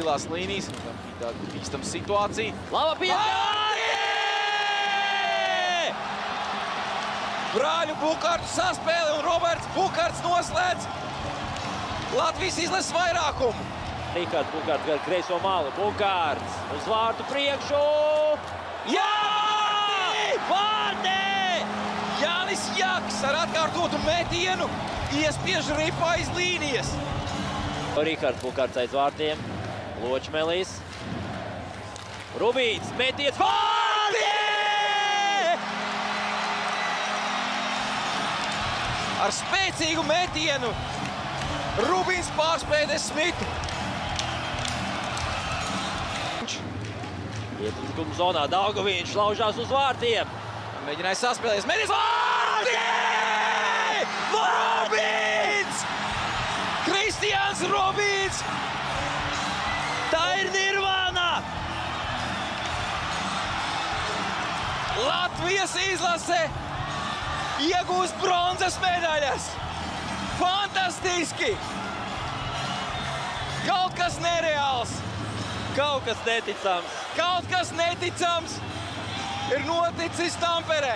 zilās līnijas. Tāda bīstama situācija. Laba piespēle! Brāļu Bukārtu saspēle un Roberts Bukārts noslēdz Latvijas izlases vairākumu. Rikārds Bukārts gar kreiso malu. Bukārts uz vārtu priekšu. Jā! Vārtē! Jānis Jaks ar atkārtotu metienu iespiež ripu aiz līnijas. Rikārds Bukārts aiz vārtiem. Ločmelis. Rubīns metiens. Vārtē! Ar spēcīgu metienu Rubīns pārspēja Smitu. Ietrukuma zonā Daugaviņš laužās uz vārtiem. Mēģināja saspēlēties. Mēģinājis vārtē! Rubīns! Kristiāns Rubīns! Tā ir nirvāna! Latvijas izlase iegūst bronzas medaļas. Fantastiski! Kaut kas nereāls. Kaut kas neticams. Kaut kas neticams ir noticis Tamperē.